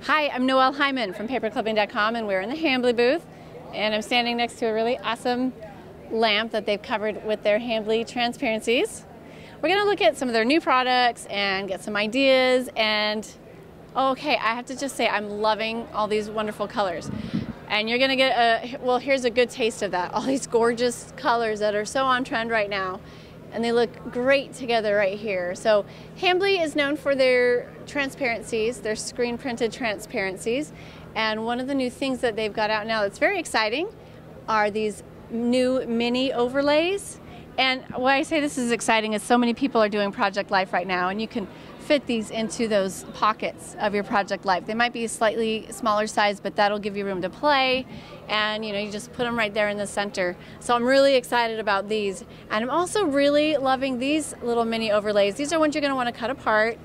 Hi, I'm Noelle Hyman from paperclipping.com, and we're in the Hambly booth, and I'm standing next to a really awesome lamp that they've covered with their Hambly transparencies. We're going to look at some of their new products and get some ideas, and okay, I have to just say I'm loving all these wonderful colors. And you're going to get well, here's a good taste of that. All these gorgeous colors that are so on trend right now. And they look great together right here. So Hambly is known for their transparencies, their screen printed transparencies. And one of the new things that they've got out now that's very exciting are these new mini overlays. And why I say this is exciting is so many people are doing Project Life right now, and you can fit these into those pockets of your Project Life. They might be a slightly smaller size, but that'll give you room to play, and you just put them right there in the center. So I'm really excited about these, and I'm also really loving these little mini overlays. These are ones you're going to want to cut apart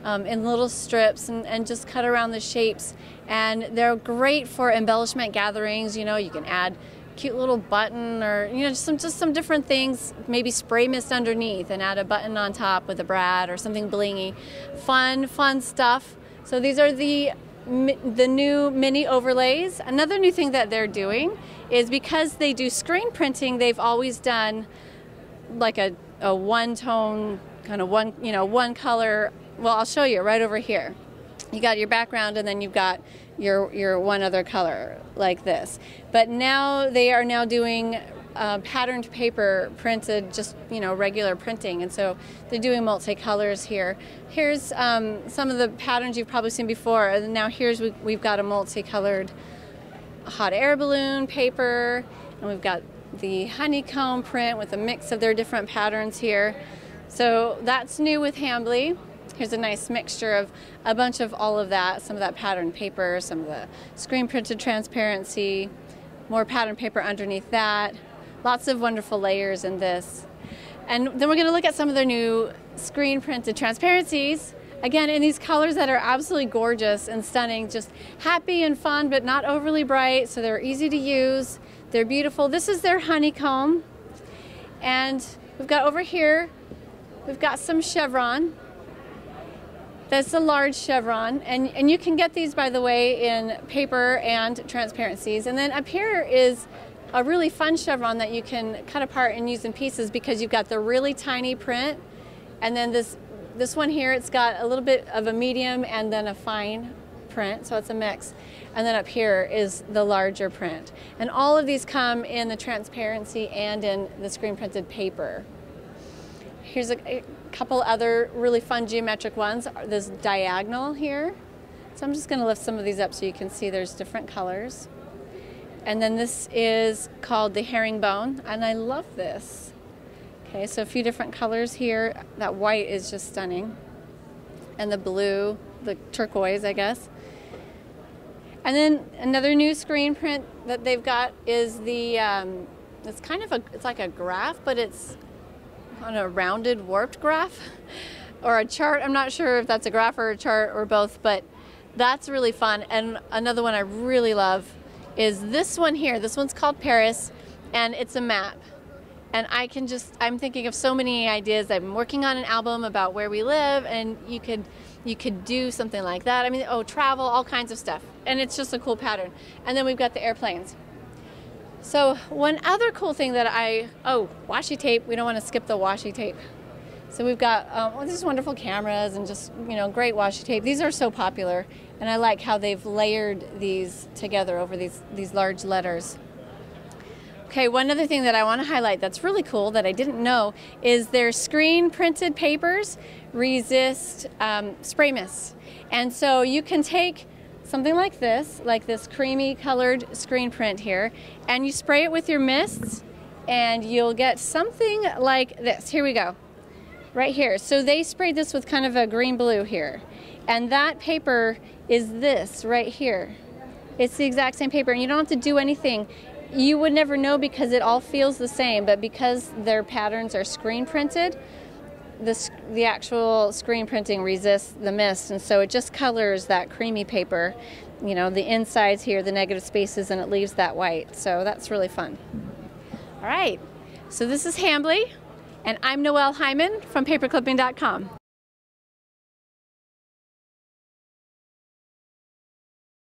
in little strips and just cut around the shapes, and they're great for embellishment gatherings. You can add cute little button, or just some different things, maybe spray mist underneath and add a button on top with a brad or something blingy. Fun stuff. So these are the new mini overlays. Another new thing that they're doing is, because they do screen printing, they've always done like a one-tone kind of one color. Well, I'll show you right over here. You got your background, and then you've got your one other color like this. But now they are now doing patterned paper printed, just regular printing, and so they're doing multicolors here. Here's some of the patterns you've probably seen before, and now we've got a multicolored hot air balloon paper, and we've got the honeycomb print with a mix of their different patterns here. So that's new with Hambly. Here's a nice mixture of a bunch of all of that, some of that patterned paper, some of the screen printed transparency, more patterned paper underneath that. Lots of wonderful layers in this. And then we're going to look at some of their new screen printed transparencies, again in these colors that are absolutely gorgeous and stunning, just happy and fun but not overly bright, so they're easy to use. They're beautiful. This is their honeycomb, and we've got over here, we've got some chevron. That's a large chevron, and you can get these, by the way, in paper and transparencies. And then up here is a really fun chevron that you can cut apart and use in pieces, because you've got the really tiny print, and then this one here, it's got a little bit of a medium and then a fine print, so it's a mix. And then up here is the larger print. And all of these come in the transparency and in the screen printed paper. Here's a couple other really fun geometric ones. This diagonal here. So I'm just going to lift some of these up so you can see there's different colors. And then this is called the herringbone, and I love this. Okay, so a few different colors here. That white is just stunning. And the blue, the turquoise, I guess. And then another new screen print that they've got is the, it's like a graph, but it's on a rounded, warped graph or a chart. I'm not sure if that's a graph or a chart or both, but that's really fun. And another one I really love is this one here. This one's called Paris, and it's a map. And I'm thinking of so many ideas. I'm working on an album about where we live, and you could do something like that. I mean, travel, all kinds of stuff. And it's just a cool pattern. And then we've got the airplanes. So one other cool thing that washi tape. We don't want to skip the washi tape. So we've got these wonderful cameras and just great washi tape. These are so popular, and I like how they've layered these together over these large letters. Okay, one other thing that I want to highlight that's really cool that I didn't know is their screen printed papers resist spray mist, and so you can take something like this creamy colored screen print here, and you spray it with your mists, and you'll get something like this. Here we go, right here. So they sprayed this with kind of a green-blue here, and that paper is this right here. It's the exact same paper, and you don't have to do anything. You would never know because it all feels the same, but because their patterns are screen printed, the actual screen printing resists the mist, and so it just colors that creamy paper, the insides here, the negative spaces, and it leaves that white. So that's really fun. All right, so this is Hambly, and I'm Noelle Hyman from paperclipping.com.